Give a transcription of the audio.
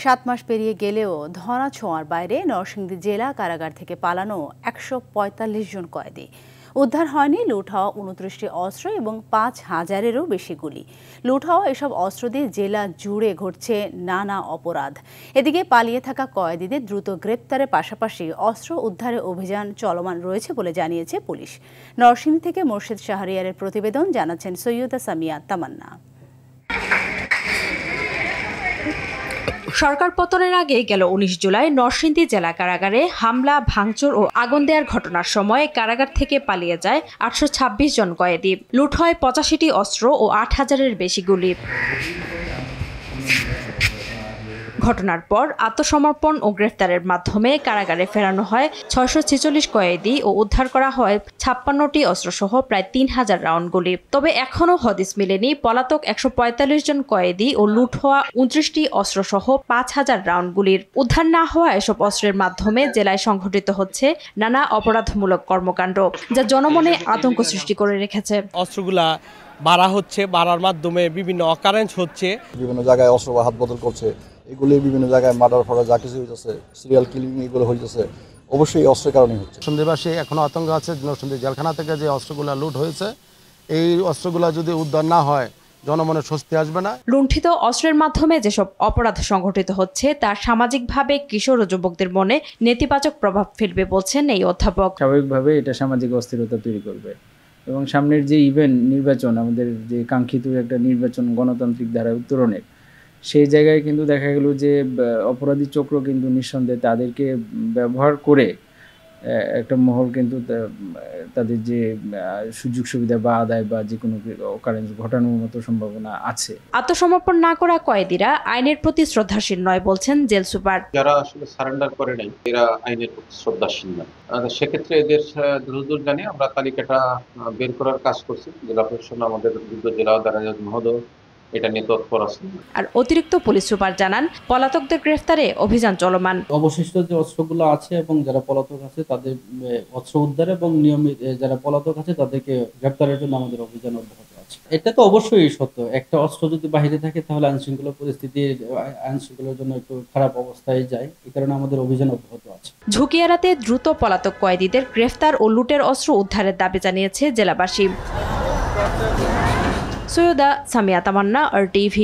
7 মাস পেরিয়ে গেলেও ধরা ছোঁয়ার বাইরে নরসিংদী জেলা কারাগার থেকে পালানো 145 জন কয়েদি। উদ্ধার হয়নি লুট হওয়া 29টি অস্ত্র এবং 5,000-এরও বেশি গুলি। লুট হওয়া এসব অস্ত্র দিয়ে জেলা জুড়ে ঘটছে নানা অপরাধ। এদিকে পালিয়ে থাকা কয়েদিদের দ্রুত গ্রেপ্তারের পাশাপাশি অস্ত্র উদ্ধারের অভিযান চলমান রয়েছে বলে জানিয়েছে পুলিশ। নরসিংদী থেকে মোর্শেদ শাহরিয়ারের প্রতিবেদন, জানাচ্ছেন সৈয়দা সামিয়া তামান্না। সরকার পতনের আগে গেল 19 জুলাই নরসিংদী জেলা কারাগারে হামলা, ভাঙচুর ও আগুন দেওয়ার ঘটনার সময় কারাগার থেকে পালিয়ে যায় 826 জন কয়েদি। লুট হয় 85টি অস্ত্র ও 8,000-এর বেশি গুলি। ঘটনার পর আত্মসমর্পণ ও গ্রেফতারের মাধ্যমে কারাগারে ফেরানো হয় 646 কয়েদি ও উদ্ধার করা হয় 56টি অস্ত্রসহ প্রায় 3,000 রাউন্ড গুলি। তবে এখনও হদিস মেলেনি পলাতক 145 জন কয়েদি ও লুট হওয়া 29টি অস্ত্রসহ 5,000 রাউন্ড গুলির। উদ্ধার না হওয়া এসব অস্ত্রের মাধ্যমে জেলায় সংঘটিত হচ্ছে নানা অপরাধমূলক কর্মকাণ্ড, যা জনমনে আতঙ্ক সৃষ্টি করে রেখেছে। অস্ত্রগুলা বাড়া হচ্ছে, বাড়ার মাধ্যমে বিভিন্ন অকারেন্স হচ্ছে, বিভিন্ন জায়গায় অস্ত্র হাত বদল করছে, এগুলি বিভিন্ন জায়গায় মার্ডার ফার্ডার যা কিছু হইতেছে, সিরিয়াল কিলিং এগুলো হইতেছে, অবশ্যই অস্ত্রের কারণে হচ্ছে। সন্দেহবাসী এখনো আতঙ্ক আছে। নরসিংদী জেলখানা থেকে যে অস্ত্রগুলো লুট হয়েছে, এই অস্ত্রগুলো যদি উদ্ধার না হয় জনমনে স্বস্তি আসবে না। লুণ্ঠিত অস্ত্রের মাধ্যমে যেসব অপরাধ সংঘটিত হচ্ছে তা সামাজিকভাবে কিশোর ও যুবকদের মনে নেতিবাচক প্রভাব ফেলবে বলছেন এই অধ্যাপক। স্বাভাবিকভাবে এটা সামাজিক অস্থিরতা তৈরি করবে এবং সামনের যে ইভেন্ট নির্বাচন, আমাদের যে কাঙ্ক্ষিত একটা নির্বাচন গণতান্ত্রিক ধারায় উত্তরণের, সেই জায়গায় কিন্তু দেখা গেল যে অপরাধী চক্র কিন্তু নিঃসন্দেহে তাদেরকে ব্যবহার করে একটা মহল কিন্তু তাদের যে সুযোগ সুবিধা বা আদায় বা যে কোনো অকারেন্স ঘটানোর মতো সম্ভাবনা আছে। আত্মসমর্পণ না করা কয়েদিরা আইনের প্রতি শ্রদ্ধাশীল নয় বলছেন জেল সুপার। যারা আসলে সারেন্ডার করে নাই এরা আইনের প্রতি শ্রদ্ধাশীল নয়। সেক্ষেত্রে এদের দ্রুত জানিয়ে আমরা তালিকাটা বের করার কাজ করছি। জেলা প্রশাসন, আমাদের জেলা দায়রা মহোদয় এটা নিয়ে তৎপর আছে। আর অতিরিক্ত পুলিশ সুপার জানান, পলাতকদের গ্রেফতারে অভিযান চলমান। অবশিষ্ট যে অস্ত্রগুলো আছে এবং যারা পলাতক আছে তাদের অস্ত্র উদ্ধার এবং নিয়মিত যারা পলাতক আছে তাদেরকে গ্রেফতারের জন্য আমাদের অভিযান অব্যাহত আছে। এটা তো অবশ্যই সত্য, একটা অস্ত্র যদি বাহিরে থাকে তাহলে আইনশৃঙ্খলা আইনশৃঙ্খলার জন্য একটু খারাপ অবস্থায় যায়। এই কারণে আমাদের অভিযান অব্যাহত আছে। ঝুঁকি এড়াতে দ্রুত পলাতক কয়েদিদের গ্রেফতার ও লুটের অস্ত্র উদ্ধারের দাবি জানিয়েছে জেলাবাসী। সৈয়দা সামিয়া তামান্না, RTV।